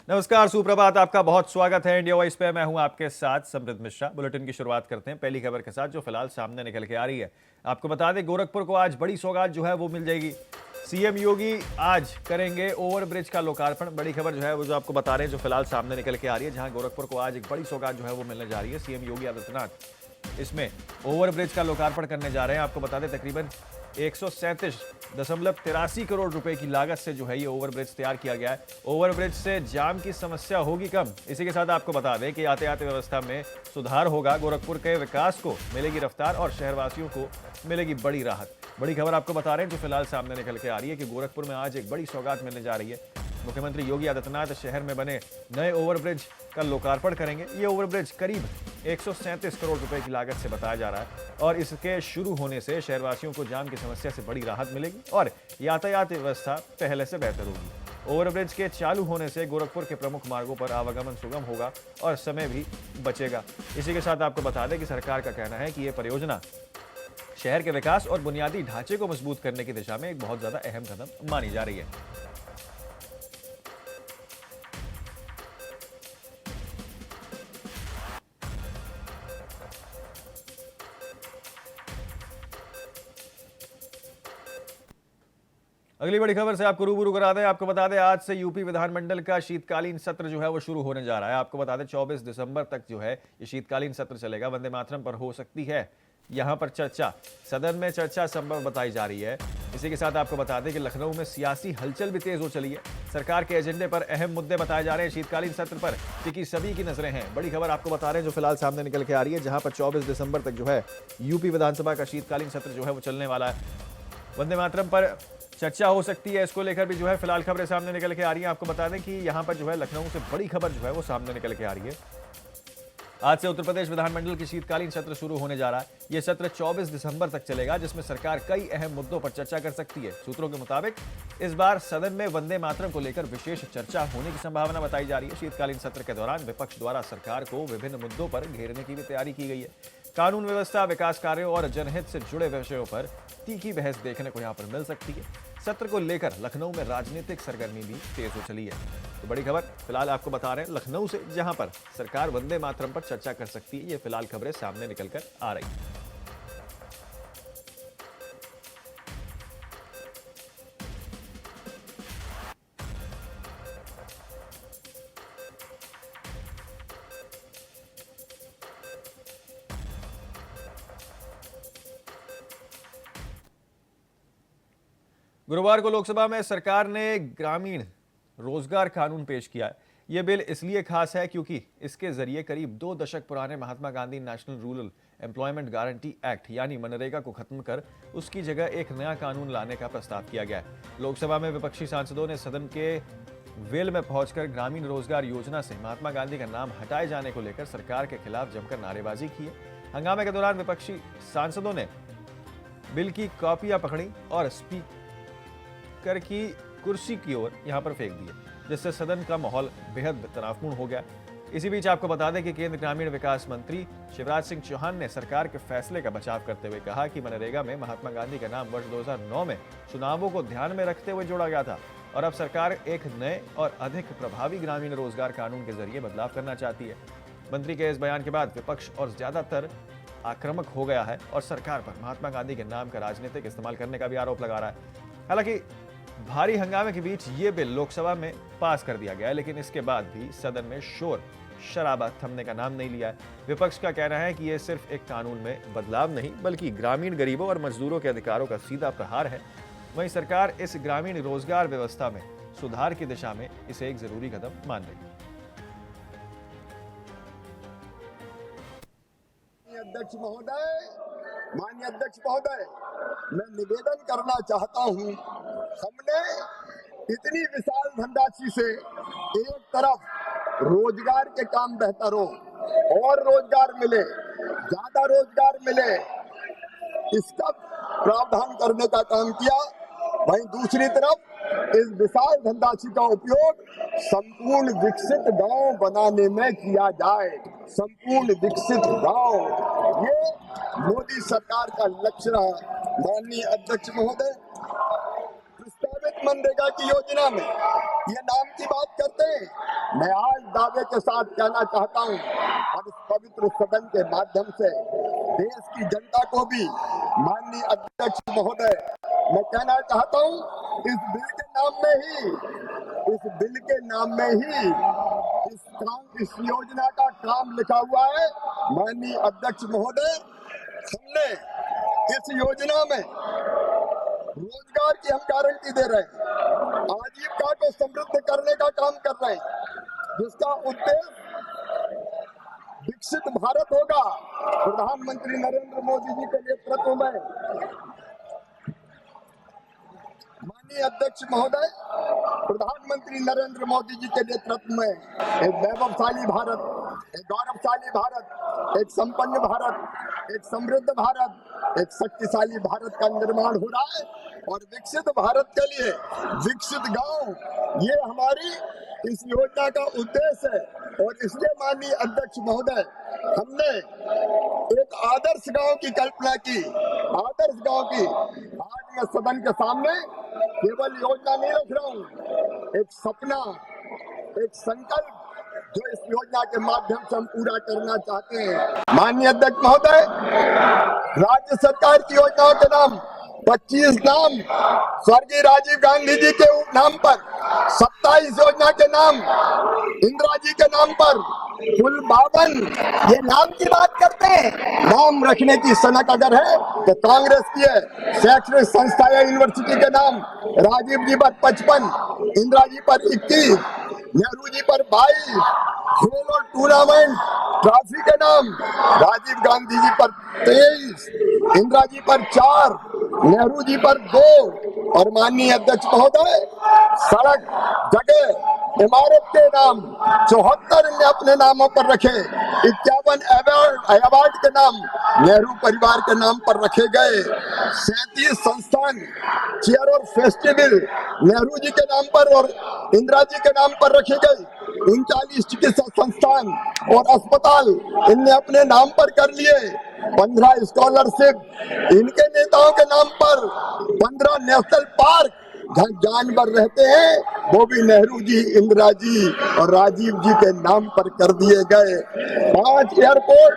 नमस्कार, सुप्रभात। आपका बहुत स्वागत है इंडिया वॉइस पे। मैं हूं आपके साथ समृद्ध मिश्रा। बुलेटिन की शुरुआत करते हैं पहली खबर के साथ, जो फिलहाल सामने निकल के आ रही है। आपको बता दें, गोरखपुर को आज बड़ी सौगात जो है वो मिल जाएगी। सीएम योगी आज करेंगे ओवरब्रिज का लोकार्पण। बड़ी खबर जो है वो जो आपको बता रहे हैं, जो फिलहाल सामने निकल के आ रही है, जहां गोरखपुर को आज एक बड़ी सौगात जो है वो मिलने जा रही है। सीएम योगी आदित्यनाथ इसमें ओवरब्रिज का लोकार्पण करने जा रहे हैं। आपको बता दें, तकरीबन 137.83 करोड़ रुपए की लागत से जो है ये ओवरब्रिज तैयार किया गया है। ओवरब्रिज से जाम की समस्या होगी कम। इसी के साथ आपको बता दें कि यातायात व्यवस्था में सुधार होगा, गोरखपुर के विकास को मिलेगी रफ्तार और शहरवासियों को मिलेगी बड़ी राहत। बड़ी खबर आपको बता रहे हैं, जो फिलहाल सामने निकल के आ रही है कि गोरखपुर में आज एक बड़ी सौगात मिलने जा रही है। मुख्यमंत्री योगी आदित्यनाथ शहर में बने नए ओवरब्रिज का लोकार्पण करेंगे। ये ओवरब्रिज करीब 137 करोड़ रुपए की लागत से बताया जा रहा है और इसके शुरू होने से शहरवासियों को जाम की समस्या से बड़ी राहत मिलेगी और यातायात व्यवस्था पहले से बेहतर होगी। ओवरब्रिज के चालू होने से गोरखपुर के प्रमुख मार्गों पर आवागमन सुगम होगा और समय भी बचेगा। इसी के साथ आपको बता दें कि सरकार का कहना है कि यह परियोजना शहर के विकास और बुनियादी ढांचे को मजबूत करने की दिशा में एक बहुत ज्यादा अहम कदम मानी जा रही है। अगली बड़ी खबर से आपको रूबरू करा दें। आपको बता दें, आज से यूपी विधानमंडल का शीतकालीन सत्र जो है वो शुरू होने जा रहा है। आपको बता दें, 24 दिसंबर तक जो है ये शीतकालीन सत्र चलेगा। वंदे मातरम पर हो सकती है यहां पर चर्चा। सदन में चर्चा संभव बताई जा रही है। इसी के साथ आपको बता दें कि लखनऊ में सियासी हलचल भी तेज हो चली है। सरकार के एजेंडे पर अहम मुद्दे बताए जा रहे हैं। शीतकालीन सत्र पर टिकी सभी की नजरें हैं। बड़ी खबर आपको बता रहे हैं, जो फिलहाल सामने निकल के आ रही है, जहां पर 24 दिसंबर तक जो है यूपी विधानसभा का शीतकालीन सत्र जो है वो चलने वाला है। वंदे मातरम पर चर्चा हो सकती है, इसको लेकर भी जो है फिलहाल खबरें सामने निकल के आ रही हैं। आपको बता दें कि यहां पर जो है लखनऊ से बड़ी खबर जो है वो सामने निकल के आ रही है। आज से उत्तर प्रदेश विधानमंडल की शीतकालीन सत्र शुरू होने जा रहा है। यह सत्र 24 दिसंबर तक चलेगा, जिसमें सरकार कई अहम मुद्दों पर चर्चा कर सकती है। सूत्रों के मुताबिक इस बार सदन में वंदे मातरम को लेकर विशेष चर्चा होने की संभावना बताई जा रही है। शीतकालीन सत्र के दौरान विपक्ष द्वारा सरकार को विभिन्न मुद्दों पर घेरने की भी तैयारी की गई है। कानून व्यवस्था, विकास कार्यों और जनहित से जुड़े विषयों पर तीखी बहस देखने को यहां पर मिल सकती है। सत्र को लेकर लखनऊ में राजनीतिक सरगर्मी भी तेज हो चली है। तो बड़ी खबर फिलहाल आपको बता रहे हैं लखनऊ से, जहां पर सरकार वंदे मातरम पर चर्चा कर सकती है। ये फिलहाल खबरें सामने निकलकर आ रही हैं। गुरुवार को लोकसभा में सरकार ने ग्रामीण रोजगार कानून पेश किया है। यह बिल इसलिए खास है क्योंकि इसके जरिए करीब 2 दशक पुराने Mahatma Gandhi national rural employment guarantee act यानी मनरेगा को खत्म कर उसकी जगह एक नया कानून लाने का प्रस्ताव किया गया है। लोकसभा में विपक्षी सांसदों ने सदन के वेल में पहुंचकर ग्रामीण रोजगार योजना से महात्मा गांधी का नाम हटाए जाने को लेकर सरकार के खिलाफ जमकर नारेबाजी की है। हंगामे के दौरान विपक्षी सांसदों ने बिल की कॉपियां पकड़ी और स्पीकर की कुर्सी की ओर यहां पर फेंक दिए, जिससे सदन का माहौल बेहद तनावपूर्ण हो गया। इसी बीच आपको बता दें कि केंद्र ग्रामीण विकास मंत्री शिवराज सिंह चौहान ने सरकार के फैसले का बचाव करते हुए कहा कि मनरेगा में महात्मा गांधी का नाम वर्ष 2009 में चुनावों को ध्यान में रखते हुए जोड़ा गया था और अब सरकार एक नए और अधिक प्रभावी ग्रामीण रोजगार कानून के जरिए बदलाव करना चाहती है। मंत्री के इस बयान के बाद विपक्ष और ज्यादातर आक्रामक हो गया है और सरकार पर महात्मा गांधी के नाम का राजनीतिक इस्तेमाल करने का भी आरोप लगा रहा है। हालांकि भारी हंगामे के बीच ये बिल लोकसभा में पास कर दिया गया है, लेकिन इसके बाद भी सदन में शोर शराबा थमने का नाम नहीं लिया है। विपक्ष का कहना है कि यह सिर्फ एक कानून में बदलाव नहीं बल्कि ग्रामीण गरीबों और मजदूरों के अधिकारों का सीधा प्रहार है। वहीं सरकार इस ग्रामीण रोजगार व्यवस्था में सुधार की दिशा में इसे एक जरूरी कदम मान रही है। माननीय अध्यक्ष महोदय, मैं निवेदन करना चाहता हूं, हमने इतनी विशाल धनराशि से एक तरफ रोजगार के काम बेहतर हो और रोजगार मिले, ज्यादा रोजगार मिले, इसका प्रावधान करने का काम किया। वहीं दूसरी तरफ इस विशाल धनराशि का उपयोग संपूर्ण विकसित गांव बनाने में किया जाए। संपूर्ण विकसित गांव, ये मोदी सरकार का लक्ष्य रहा। माननीय अध्यक्ष महोदय, प्रस्तावित मनरेगा की योजना में ये नाम की बात करते हैं। मैं आज दावे के साथ कहना चाहता हूं और इस पवित्र सदन के माध्यम से देश की जनता को भी, माननीय अध्यक्ष महोदय, मैं कहना चाहता हूं इस बिल के नाम में ही इस योजना का काम लिखा हुआ है। माननीय अध्यक्ष महोदय, हमने इस योजना में रोजगार की हम गारंटी दे रहे हैं, आजीविका को समृद्ध करने का काम कर रहे हैं, जिसका उद्देश्य विकसित भारत होगा। प्रधानमंत्री नरेंद्र मोदी जी के नेतृत्व में, माननीय अध्यक्ष महोदय, प्रधानमंत्री नरेंद्र मोदी जी के नेतृत्व में एक वैभवशाली भारत, एक गौरवशाली भारत, एक संपन्न भारत, एक समृद्ध भारत, एक शक्तिशाली भारत का निर्माण हो रहा है। और विकसित भारत के लिए विकसित गांव, ये हमारी इस योजना का उद्देश्य है। और इसलिए माननीय अध्यक्ष महोदय, हमने एक आदर्श गांव की कल्पना की, आदर्श गांव की। आज मैं सदन के सामने केवल योजना नहीं रख रहा हूं, एक सपना, एक संकल्प जो इस योजना के माध्यम से हम पूरा करना चाहते हैं। माननीय अध्यक्ष महोदय, राज्य सरकार की योजनाओं के नाम 25 नाम स्वर्गीय राजीव गांधी जी के नाम पर, 27 योजना के नाम इंदिरा जी के नाम पर, कुल 52। ये नाम की बात करते हैं। नाम रखने की सनक अगर है तो कांग्रेस की है। शैक्षणिक संस्था या यूनिवर्सिटी के नाम राजीव जी पर 55, इंदिरा जी पर 21, नेहरू जी पर 22, खेल और टूर्नामेंट ट्रॉफी के नाम राजीव गांधी जी पर 23, इंदिरा जी पर 4, नेहरू जी पर 2। और माननीय अध्यक्ष महोदय, सड़क, जगह, इमारत के नाम 74 ने अपने नामों पर रखे। 51 अवार्ड के नाम नेहरू परिवार के नाम पर रखे गए। 37 संस्थान, चेयर और फेस्टिवल नेहरू जी के नाम पर और इंदिरा जी के नाम पर रखे गए। 39 चिकित्सा संस्थान और अस्पताल इनने अपने नाम पर कर लिए। 15 स्कॉलरशिप इनके नेताओं के नाम पर। 15 नेशनल पार्क जहाँ जानवर रहते हैं वो भी नेहरू जी, इंदिरा जी और राजीव जी के नाम पर कर दिए गए। 5 एयरपोर्ट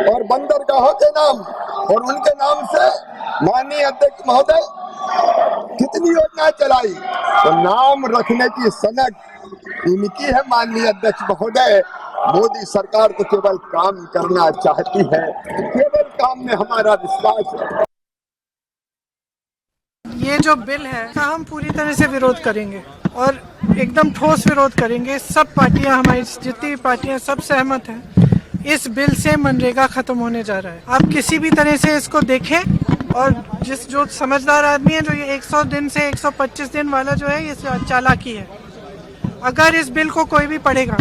और बंदरगाहों के नाम, और उनके नाम से माननीय अध्यक्ष महोदय कितनी योजना चलाई। तो नाम रखने की सनक इनकी है। माननीय अध्यक्ष महोदय, मोदी सरकार तो केवल काम करना चाहती है, केवल काम में हमारा विश्वास है। ये जो बिल है का हम पूरी तरह से विरोध करेंगे और एकदम ठोस विरोध करेंगे। सब पार्टियां, हमारी जितनी भी पार्टियां, सब सहमत हैं। इस बिल से मनरेगा खत्म होने जा रहा है। आप किसी भी तरह से इसको देखें और जो समझदार आदमी है, जो ये 100 दिन से 125 दिन वाला जो है, ये चालाकी है। अगर इस बिल को कोई भी पढ़ेगा,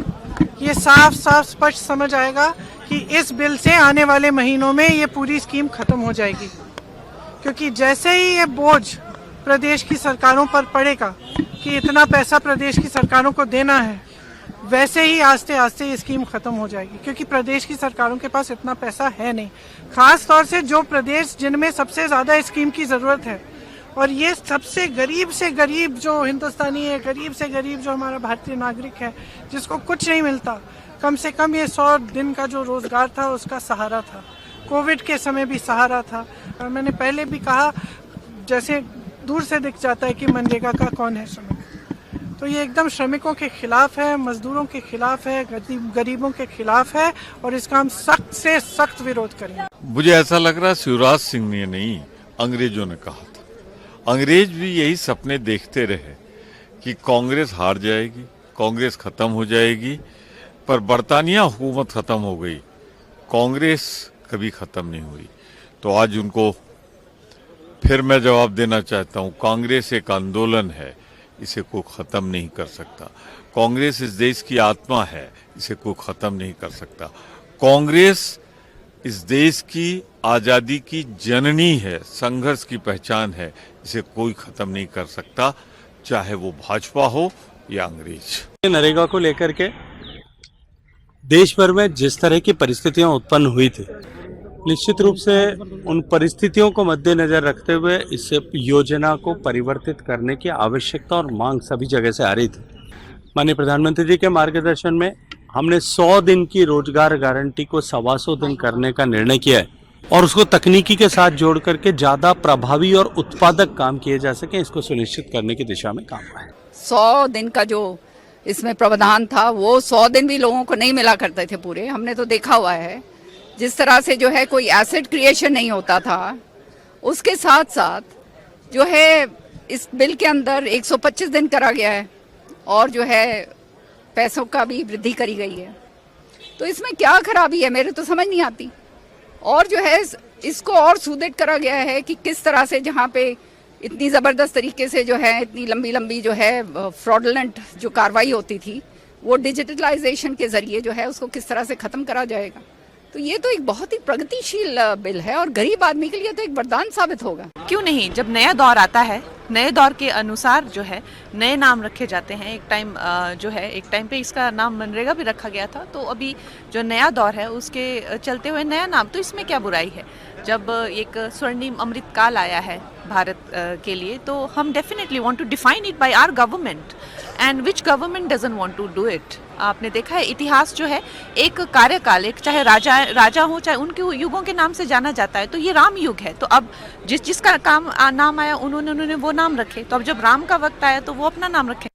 ये साफ साफ स्पष्ट समझ आएगा कि इस बिल से आने वाले महीनों में ये पूरी स्कीम खत्म हो जाएगी। क्योंकि जैसे ही ये बोझ प्रदेश की सरकारों पर पड़ेगा कि इतना पैसा प्रदेश की सरकारों को देना है, वैसे ही आस्ते आस्ते ये स्कीम खत्म हो जाएगी। क्योंकि प्रदेश की सरकारों के पास इतना पैसा है नहीं, खास तौर से जो प्रदेश जिनमें सबसे ज्यादा स्कीम की जरूरत है। और ये सबसे गरीब से गरीब जो हिंदुस्तानी है, गरीब से गरीब जो हमारा भारतीय नागरिक है, जिसको कुछ नहीं मिलता, कम से कम ये 100 दिन का जो रोजगार था उसका सहारा था। कोविड के समय भी सहारा था। और मैंने पहले भी कहा, जैसे दूर से दिख जाता है कि मनरेगा का कौन है श्रमिक, तो ये एकदम श्रमिकों के खिलाफ है, मजदूरों के खिलाफ है, गरीबों के खिलाफ है और इसका हम सख्त से सख्त विरोध करेंगे। मुझे ऐसा लग रहा है शिवराज सिंह ने नहीं, अंग्रेजों ने कहा था। अंग्रेज भी यही सपने देखते रहे कि कांग्रेस हार जाएगी, कांग्रेस खत्म हो जाएगी, पर बरतानिया हुकूमत खत्म हो गई, कांग्रेस कभी खत्म नहीं हुई। तो आज उनको फिर मैं जवाब देना चाहता हूँ, कांग्रेस एक आंदोलन है, इसे कोई खत्म नहीं कर सकता। कांग्रेस इस देश की आत्मा है, इसे कोई खत्म नहीं कर सकता। कांग्रेस इस देश की आजादी की जननी है, संघर्ष की पहचान है, इसे कोई खत्म नहीं कर सकता, चाहे वो भाजपा हो या अंग्रेज। नरेगा को लेकर के देश भर में जिस तरह की परिस्थितियां उत्पन्न हुई थी, निश्चित रूप से उन परिस्थितियों को मद्देनजर रखते हुए इस योजना को परिवर्तित करने की आवश्यकता और मांग सभी जगह से आ रही थी। माननीय प्रधानमंत्री जी के मार्गदर्शन में हमने 100 दिन की रोजगार गारंटी को 125 दिन करने का निर्णय किया है और उसको तकनीकी के साथ जोड़ करके ज्यादा प्रभावी और उत्पादक काम किए जा सके, इसको सुनिश्चित करने की दिशा में काम हुआ है। 100 दिन का जो इसमें प्रावधान था वो 100 दिन भी लोगों को नहीं मिला करते थे पूरे। हमने तो देखा हुआ है जिस तरह से जो है कोई एसेट क्रिएशन नहीं होता था। उसके साथ साथ जो है इस बिल के अंदर 125 दिन करा गया है और जो है पैसों का भी वृद्धि करी गई है। तो इसमें क्या खराबी है मेरे तो समझ नहीं आती। और जो है इसको और सुदृढ़ करा गया है कि किस तरह से जहाँ पे इतनी ज़बरदस्त तरीके से जो है इतनी लंबी लंबी जो है फ्रॉडलेंट जो कार्रवाई होती थी वो डिजिटलाइजेशन के ज़रिए जो है उसको किस तरह से ख़त्म करा जाएगा। तो ये तो एक बहुत ही प्रगतिशील बिल है और गरीब आदमी के लिए तो एक वरदान साबित होगा। क्यों नहीं, जब नया दौर आता है नए दौर के अनुसार जो है नए नाम रखे जाते हैं। एक टाइम पे इसका नाम मनरेगा भी रखा गया था, तो अभी जो नया दौर है उसके चलते हुए नया नाम, तो इसमें क्या बुराई है। जब एक स्वर्णिम अमृत काल आया है भारत के लिए, तो हम definitely want to define it by our government and which government doesn't want to do it. आपने देखा है इतिहास जो है एक कार्यकाल, एक चाहे राजा हो चाहे उनके युगों के नाम से जाना जाता है। तो ये राम युग है, तो अब जिसका नाम आया उन्होंने वो नाम रखे, तो अब जब राम का वक्त आया तो वो अपना नाम रखे।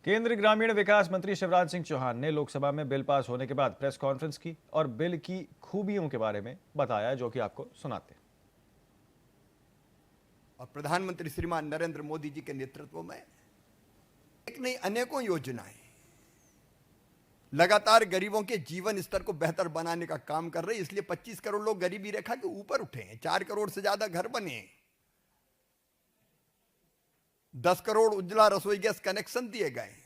केंद्रीय ग्रामीण विकास मंत्री शिवराज सिंह चौहान ने लोकसभा में बिल पास होने के बाद प्रेस कॉन्फ्रेंस की और बिल की खूबियों के बारे में बताया, जो कि आपको सुनाते हैं। और प्रधानमंत्री श्रीमान नरेंद्र मोदी जी के नेतृत्व में एक नहीं अनेकों योजनाएं लगातार गरीबों के जीवन स्तर को बेहतर बनाने का काम कर रही। इसलिए 25 करोड़ लोग गरीबी रेखा के ऊपर उठे हैं, 4 करोड़ से ज्यादा घर बने, 10 करोड़ उज्ज्वला रसोई गैस कनेक्शन दिए गए।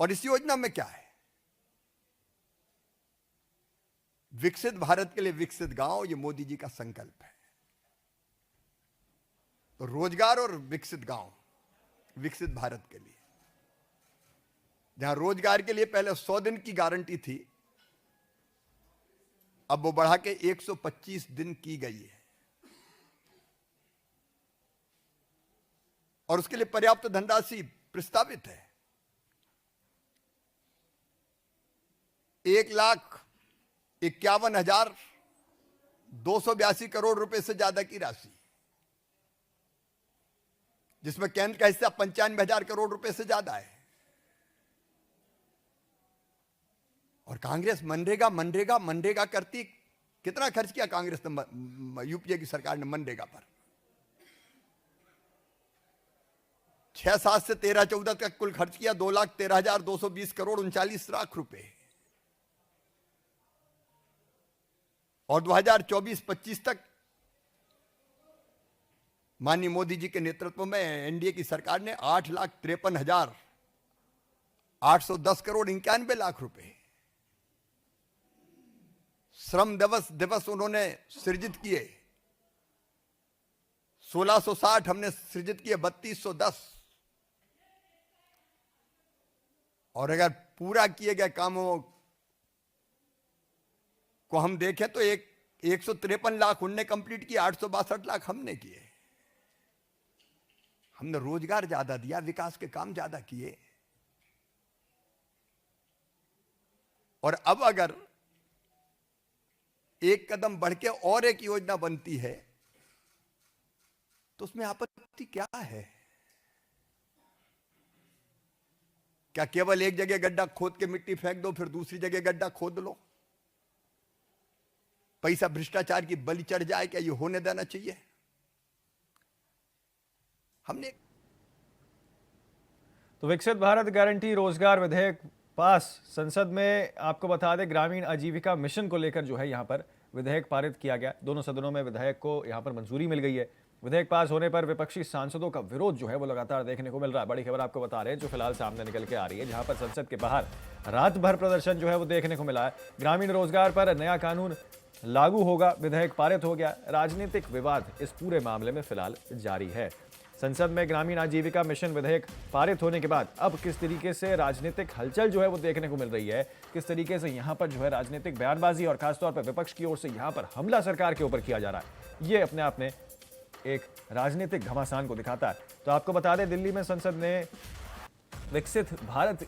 और इस योजना में क्या है, विकसित भारत के लिए विकसित गांव, ये मोदी जी का संकल्प है। तो रोजगार और विकसित गांव, विकसित भारत के लिए, जहां रोजगार के लिए पहले 100 दिन की गारंटी थी, अब वो बढ़ा के 125 दिन की गई है। और उसके लिए पर्याप्त धनराशि प्रस्तावित है। 1,51,282 करोड़ रुपए से ज्यादा की राशि, जिसमें केंद्र का हिस्सा 95,000 करोड़ रुपए से ज्यादा है। और कांग्रेस मनरेगा करती, कितना खर्च किया कांग्रेस ने, यूपीए की सरकार ने मनरेगा पर 6-7 से 13-14 तक कुल खर्च किया 2,13,220 करोड़ 39 लाख रुपए। और 2024-25 तक माननीय मोदी जी के नेतृत्व में एनडीए की सरकार ने 8,53,810 करोड़ 91 लाख रुपए श्रम दिवस उन्होंने सृजित किए। 1660 हमने सृजित किए, 3210। और अगर पूरा किए गए कामों को हम देखें तो 153 लाख उनने कंप्लीट किए, 862 लाख हमने किए। हमने रोजगार ज्यादा दिया, विकास के काम ज्यादा किए। और अब अगर एक कदम बढ़ के और एक योजना बनती है तो उसमें आपत्ति क्या है? क्या केवल एक जगह गड्ढा खोद के मिट्टी फेंक दो, फिर दूसरी जगह गड्ढा खोद लो, पैसा भ्रष्टाचार की बलि चढ़ जाए? क्या ये होने देना चाहिए? हमने तो विकसित भारत गारंटी रोजगार विधेयक पास संसद में, आपको बता दें ग्रामीण आजीविका मिशन को लेकर जो है यहाँ पर विधेयक पारित किया गया। दोनों सदनों में विधेयक को यहाँ पर मंजूरी मिल गई है। विधेयक पास होने पर विपक्षी सांसदों का विरोध जो है वो लगातार देखने को मिल रहा है। बड़ी खबर आपको बता रहे हैं जो फिलहाल सामने निकल के आ रही है, जहां पर संसद के बाहर रात भर प्रदर्शन जो है वो देखने को मिला है। ग्रामीण रोजगार पर नया कानून लागू होगा, विधेयक पारित हो गया। राजनीतिक विवाद इस पूरे मामले में फिलहाल जारी है। संसद में ग्रामीण आजीविका मिशन विधेयक पारित होने के बाद अब किस तरीके से राजनीतिक हलचल जो है वो देखने को मिल रही है, किस तरीके से यहाँ पर जो है राजनीतिक बयानबाजी और खासतौर पर विपक्ष की ओर से यहाँ पर हमला सरकार के ऊपर किया जा रहा है, ये अपने आप में एक राजनीतिक घमासान को दिखाता है। तो आपको बता दें, दिल्ली में संसद ने विकसित भारत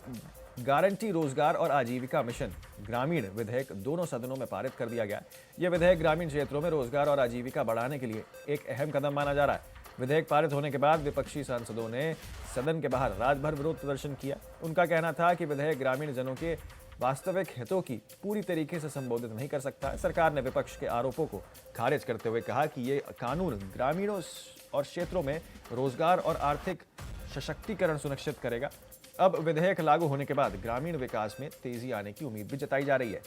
गारंटी रोजगार और आजीविका मिशन ग्रामीण विधेयक दोनों सदनों में पारित कर दिया गया। यह विधेयक ग्रामीण क्षेत्रों में रोजगार और आजीविका बढ़ाने के लिए एक अहम कदम माना जा रहा है। विधेयक पारित होने के बाद विपक्षी सांसदों ने सदन के बाहर रात भर विरोध प्रदर्शन किया। उनका कहना था कि विधेयक ग्रामीण जनों के वास्तविक हितों की पूरी तरीके से संबोधित नहीं कर सकता है। सरकार ने विपक्ष के आरोपों को खारिज करते हुए कहा कि ये कानून ग्रामीणों और क्षेत्रों में रोजगार और आर्थिक सशक्तिकरण सुनिश्चित करेगा। अब विधेयक लागू होने के बाद ग्रामीण विकास में तेजी आने की उम्मीद भी जताई जा रही है।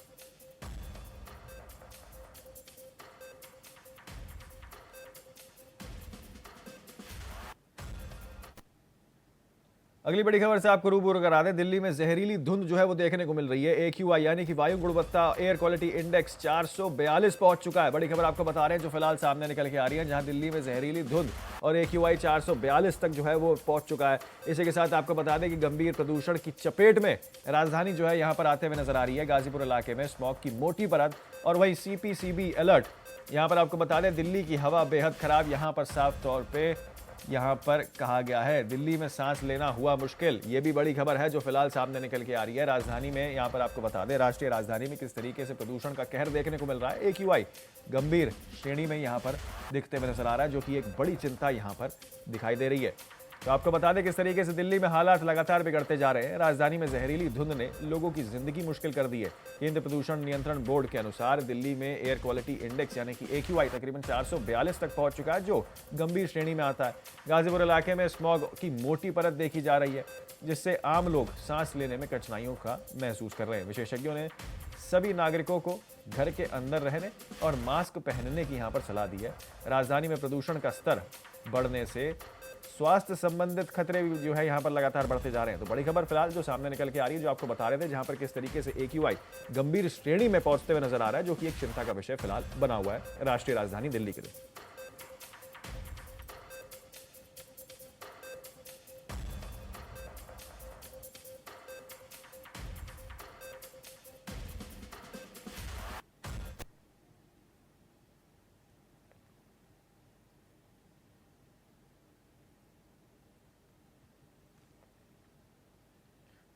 अगली बड़ी खबर से आपको रूबरू करा दें। दिल्ली में जहरीली धुंध जो है वो देखने को मिल रही है। AQI यानी कि वायु गुणवत्ता एयर क्वालिटी इंडेक्स 442 पहुंच चुका है। बड़ी खबर आपको बता रहे हैं जो फिलहाल सामने निकल के आ रही है, जहां दिल्ली में जहरीली धुंध और AQI 442 तक जो है वो पहुंच चुका है। इसी के साथ आपको बता दें कि गंभीर प्रदूषण की चपेट में राजधानी जो है यहां पर आते हुए नजर आ रही है। गाजीपुर इलाके में स्मॉग की मोटी परत और वही CPCB अलर्ट। यहां पर आपको बता दें दिल्ली की हवा बेहद खराब। यहां पर साफ तौर पे यहां पर कहा गया है दिल्ली में सांस लेना हुआ मुश्किल। ये भी बड़ी खबर है जो फिलहाल सामने निकल के आ रही है। राजधानी में यहां पर आपको बता दें राष्ट्रीय राजधानी में किस तरीके से प्रदूषण का कहर देखने को मिल रहा है। AQI गंभीर श्रेणी में यहां पर दिखते हुए नजर आ रहा है, जो कि एक बड़ी चिंता यहां पर दिखाई दे रही है। तो आपको बता दें किस तरीके से दिल्ली में हालात लगातार बिगड़ते जा रहे हैं। राजधानी में जहरीली धुंध ने लोगों की जिंदगी मुश्किल कर दी है। केंद्र प्रदूषण नियंत्रण बोर्ड के अनुसार दिल्ली में एयर क्वालिटी इंडेक्स यानी कि AQI तकरीबन 442 तक पहुंच चुका है, जो गंभीर श्रेणी में आता है। गाजीपुर इलाके में स्मॉग की मोटी परत देखी जा रही है, जिससे आम लोग सांस लेने में कठिनाइयों का महसूस कर रहे हैं। विशेषज्ञों ने सभी नागरिकों को घर के अंदर रहने और मास्क पहनने की यहां पर सलाह दी है। राजधानी में प्रदूषण का स्तर बढ़ने से स्वास्थ्य संबंधित खतरे भी जो है यहां पर लगातार बढ़ते जा रहे हैं। तो बड़ी खबर फिलहाल जो सामने निकल के आ रही है, जो आपको बता रहे थे, जहां पर किस तरीके से AQI गंभीर श्रेणी में पहुंचते हुए नजर आ रहा है, जो कि एक चिंता का विषय फिलहाल बना हुआ है राष्ट्रीय राजधानी दिल्ली के लिए।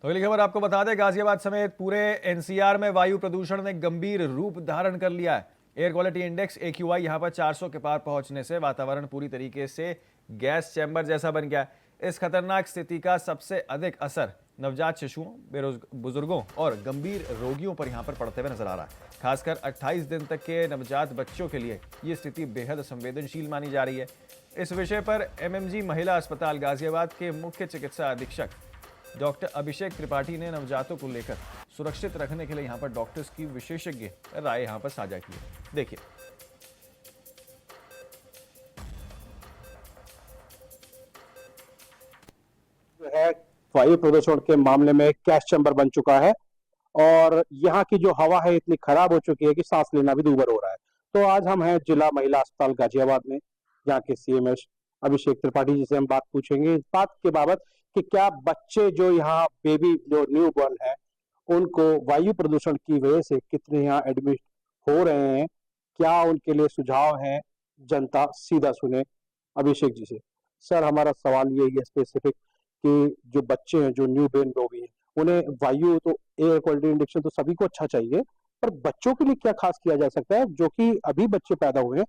तो अगली खबर आपको बता दें, गाजियाबाद समेत पूरे NCR में वायु प्रदूषण ने गंभीर रूप धारण कर लिया है। एयर क्वालिटी इंडेक्स AQI यहां पर 400 के पार पहुंचने से वातावरण पूरी तरीके से गैस चैम्बर जैसा बन गया है। इस खतरनाक स्थिति का सबसे अधिक असर नवजात शिशुओं, बुजुर्गों और गंभीर रोगियों पर यहां पर पड़ते हुए नजर आ रहा है। खासकर 28 दिन तक के नवजात बच्चों के लिए ये स्थिति बेहद संवेदनशील मानी जा रही है। इस विषय पर MMG महिला अस्पताल गाजियाबाद के मुख्य चिकित्सा अधीक्षक डॉक्टर अभिषेक त्रिपाठी ने नवजातों को लेकर सुरक्षित रखने के लिए यहां पर डॉक्टर्स की विशेषज्ञ राय यहां पर साझा की है। देखिए, जो है वायु प्रदूषण के मामले में गैस चैम्बर बन चुका है और यहाँ की जो हवा है इतनी खराब हो चुकी है कि सांस लेना भी दूभर हो रहा है। तो आज हम हैं जिला महिला अस्पताल गाजियाबाद में, जहाँ के CMH अभिषेक त्रिपाठी जी से हम बात पूछेंगे इस बात के बाबत कि क्या बच्चे जो यहाँ बेबी जो न्यू बॉर्न है उनको वायु प्रदूषण की वजह से कितने यहाँ एडमिट हो रहे हैं, क्या उनके लिए सुझाव है। जनता सीधा सुने अभिषेक जी से। सर, हमारा सवाल ये है स्पेसिफिक कि जो बच्चे हैं, जो न्यू बॉर्न बेबी हैं, उन्हें वायु तो एयर क्वालिटी इंडेक्स तो सभी को अच्छा चाहिए, पर बच्चों के लिए क्या खास किया जा सकता है जो कि अभी बच्चे पैदा हुए हैं,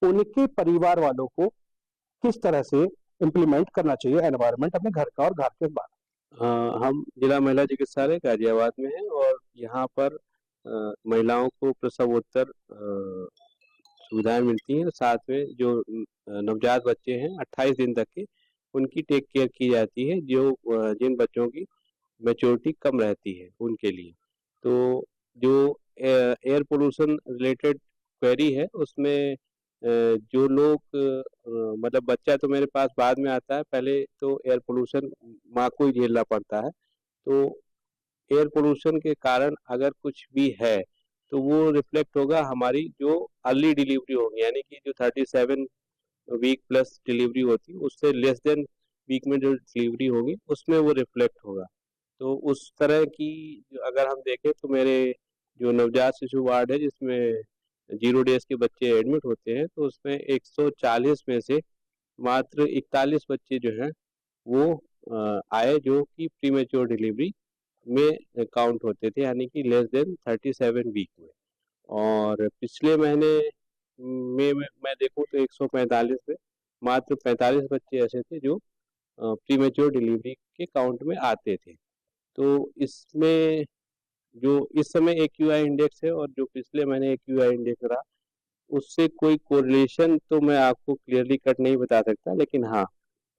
उनके परिवार वालों को किस तरह से इम्प्लीमेंट करना चाहिए एनवायरनमेंट अपने घर का और घर के बाहर। हम जिला महिला चिकित्सालय गाजियाबाद में हैं और यहाँ पर महिलाओं को प्रसवोत्तर सुविधाएं मिलती हैं। साथ में जो नवजात बच्चे हैं 28 दिन तक के, उनकी टेक केयर की जाती है, जो जिन बच्चों की मैच्योरिटी कम रहती है उनके लिए। तो जो एयर पोल्यूशन रिलेटेड क्वेरी है उसमें जो लोग मतलब बच्चा तो मेरे पास बाद में आता है, पहले तो एयर पोल्यूशन माँ को ही झेलना पड़ता है। तो एयर पोल्यूशन के कारण अगर कुछ भी है तो वो रिफ्लेक्ट होगा हमारी जो अर्ली डिलीवरी होगी, यानी कि जो 37 वीक प्लस डिलीवरी होती है उससे लेस देन वीक में जो डिलीवरी होगी उसमें वो रिफ्लेक्ट होगा। तो उस तरह की अगर हम देखें तो मेरे जो नवजात शिशु वार्ड है जिसमें 0 डेज के बच्चे एडमिट होते हैं तो उसमें 140 में से मात्र 41 बच्चे जो हैं वो आए जो कि प्रीमेच्योर डिलीवरी में काउंट होते थे, यानी कि लेस देन 37 वीक में। और पिछले महीने में मैं देखूं तो 145 में मात्र 45 बच्चे ऐसे थे जो प्रीमेच्योर डिलीवरी के काउंट में आते थे। तो इसमें जो इस समय AQI इंडेक्स है और जो पिछले महीने AQI इंडेक्स रहा, उससे कोई कोरिलेशन तो मैं आपको क्लियरली कट नहीं बता सकता, लेकिन हाँ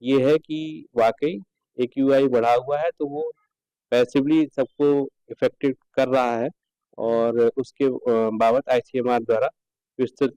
ये है कि वाकई AQI बढ़ा हुआ है तो वो पैसिवली सबको इफेक्टेड कर रहा है और उसके बाबत ICMR द्वारा विस्तृत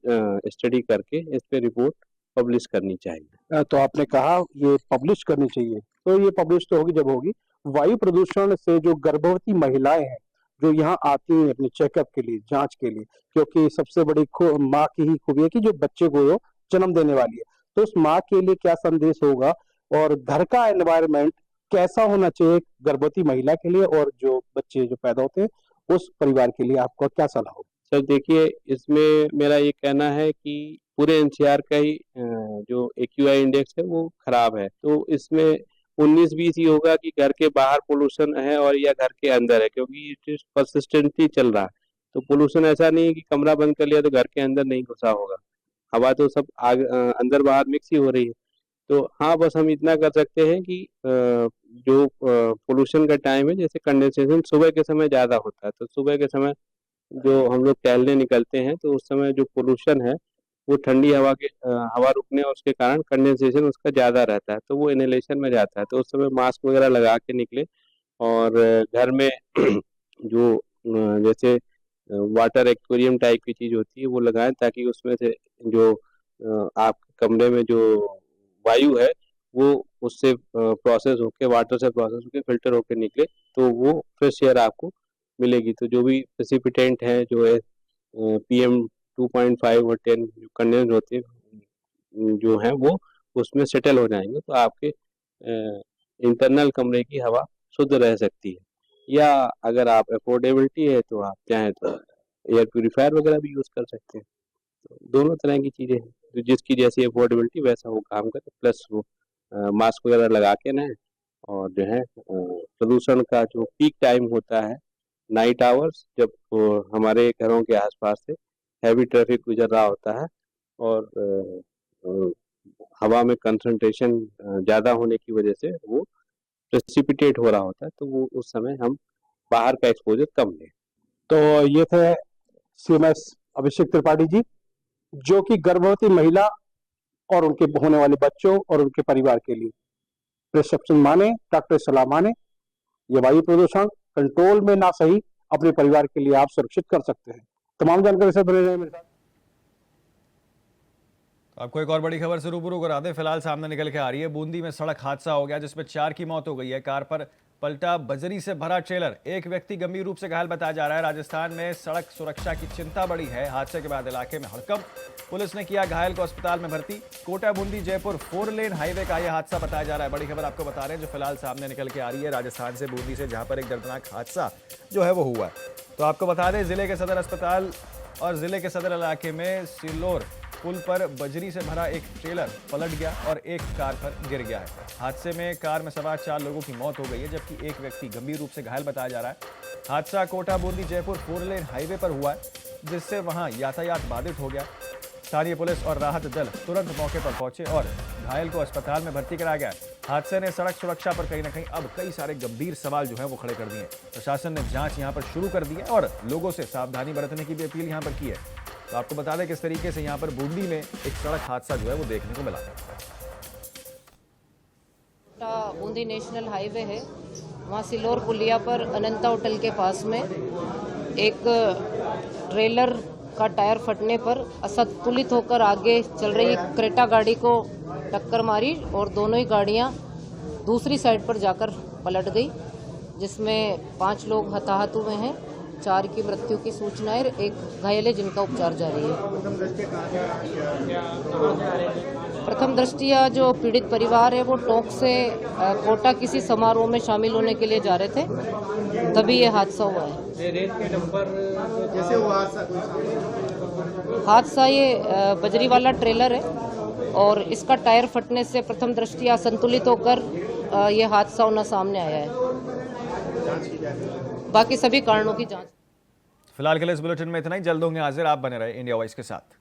स्टडी करके इस पे रिपोर्ट पब्लिश करनी चाहिए। तो आपने कहा ये पब्लिश करनी चाहिए, तो ये पब्लिश तो होगी जब होगी। वायु प्रदूषण से जो गर्भवती महिलाएं हैं जो यहाँ आती हैं अपने चेकअप के लिए, जांच के लिए, क्योंकि सबसे बड़ी माँ की ही खूबी है कि जो बच्चे को वो जन्म देने वाली है, तो उस माँ के लिए क्या संदेश होगा और घर का एनवायरनमेंट कैसा होना चाहिए गर्भवती महिला के लिए और जो बच्चे जो पैदा होते हैं उस परिवार के लिए आपका क्या सलाह होगा? सर देखिए, इसमें मेरा ये कहना है कि पूरे NCR का ही जो AQI इंडेक्स है वो खराब है, तो इसमें 19-20 ही होगा कि घर के बाहर पोल्यूशन है और या घर के अंदर है, क्योंकि इट परसिस्टेंटली चल रहा है। तो पोल्यूशन ऐसा नहीं है कि कमरा बंद कर लिया तो घर के अंदर नहीं घुसा होगा, हवा तो सब अंदर बाहर मिक्स ही हो रही है। तो हाँ, बस हम इतना कर सकते हैं कि जो पोल्यूशन का टाइम है, जैसे कंडेंसेशन सुबह के समय ज़्यादा होता है, तो सुबह के समय जो हम लोग टहलने निकलते हैं तो उस समय जो पोल्यूशन है वो ठंडी हवा के हवा रुकने और उसके कारण कंडेंसेशन उसका ज़्यादा रहता है, तो वो इनहेलेशन में जाता है। तो उस समय मास्क वगैरह लगा के निकले और घर में जो जैसे वाटर एक्वेरियम टाइप की चीज़ होती है वो लगाएं, ताकि उसमें से जो आपके कमरे में जो वायु है वो उससे प्रोसेस होके, वाटर से प्रोसेस होके फिल्टर होके निकले, तो वो फ्रेश एयर आपको मिलेगी। तो जो भी प्रेसिपिटेंट है जो है PM 2.5 और 10 जो कंडेंस होते हैं जो हैं वो उसमें सेटल हो जाएंगे, तो आपके इंटरनल कमरे की हवा शुद्ध रह सकती है। या अगर आप अफोर्डेबिलिटी है तो आप चाहें तो एयर प्यूरीफायर वगैरह भी यूज़ कर सकते हैं। तो दोनों तरह की चीज़ें हैं, तो जिसकी जैसी अफोर्डेबिलिटी वैसा वो काम करे, प्लस वो मास्क वगैरह लगा के रहें। और जो है प्रदूषण का जो पीक टाइम होता है नाइट आवर्स, जब हमारे घरों के आसपास से हैवी ट्रैफिक गुजर रहा होता है और हवा में कंसंट्रेशन ज़्यादा होने की वजह से वो प्रेसिपिटेट हो रहा होता है, तो वो उस समय हम बाहर का एक्सपोजर कम लें। तो ये थे CMS अभिषेक त्रिपाठी जी, जो कि गर्भवती महिला और उनके होने वाले बच्चों और उनके परिवार के लिए प्रिस्क्रिप्शन माने, डॉक्टर सलाह माने, ये वायु प्रदूषण कंट्रोल में ना सही अपने परिवार के लिए आप सुरक्षित कर सकते हैं। तमाम जानकारी से बने रहे मेरे साथ। आपको एक और बड़ी खबर से रूबरू करा दें। फिलहाल सामने निकल के आ रही है, बूंदी में सड़क हादसा हो गया जिसमें 4 की मौत हो गई है। कार पर पलटा बजरी से भरा ट्रेलर, एक व्यक्ति गंभीर रूप से घायल बताया जा रहा है। राजस्थान में सड़क सुरक्षा की चिंता बढ़ी है। हादसे के बाद इलाके में हड़कंप, पुलिस ने किया घायल को अस्पताल में भर्ती। कोटा बूंदी जयपुर 4 लेन हाईवे का यह हादसा बताया जा रहा है। बड़ी खबर आपको बता रहे हैं जो फिलहाल सामने निकल के आ रही है राजस्थान से, बूंदी से, जहां पर एक दर्दनाक हादसा जो है वो हुआ है। तो आपको बता दें, जिले के सदर अस्पताल और जिले के सदर इलाके में सिल्लोर पुल पर बजरी से भरा एक ट्रेलर पलट गया और एक कार पर गिर गया है। हादसे में कार में सवार 4 लोगों की मौत हो गई है, जबकि एक व्यक्ति गंभीर रूप से घायल बताया जा रहा है। हादसा कोटा बूंदी जयपुर 4 लेन हाईवे पर हुआ है, जिससे वहां यातायात बाधित हो गया। स्थानीय पुलिस और राहत दल तुरंत मौके पर पहुंचे और घायल को अस्पताल में भर्ती कराया गया। हादसे ने सड़क सुरक्षा पर कहीं ना कहीं अब कई सारे गंभीर सवाल जो है वो खड़े कर दिए। प्रशासन ने जांच यहां पर शुरू कर दी है और लोगों से सावधानी बरतने की भी अपील यहां पर की है। तो आपको बता दें किस तरीके से यहां पर बूंदी में एक सड़क हादसा जो है वो देखने को मिला। बूंदी नेशनल हाईवे है, वहाँ सिल्लोर पुलिया पर अनंता होटल के पास में एक ट्रेलर का टायर फटने पर असंतुलित होकर आगे चल रही क्रेटा गाड़ी को टक्कर मारी और दोनों ही गाड़ियाँ दूसरी साइड पर जाकर पलट गई, जिसमें 5 लोग हताहत हुए हैं, 4 की मृत्यु की सूचना है, एक घायल है जिनका उपचार जारी है। प्रथम दृष्टया जो पीड़ित परिवार है वो टोंक से कोटा किसी समारोह में शामिल होने के लिए जा रहे थे, तभी ये हादसा हुआ है। हादसा ये बजरी वाला ट्रेलर है और इसका टायर फटने से प्रथम दृष्टया असंतुलित होकर ये हादसा होना सामने आया है। बाकी सभी कारणों की जांच। फिलहाल के लिए इस बुलेटिन में इतना ही। जल्द होंगे हाजिर, आप बने रहे इंडिया वॉइस के साथ।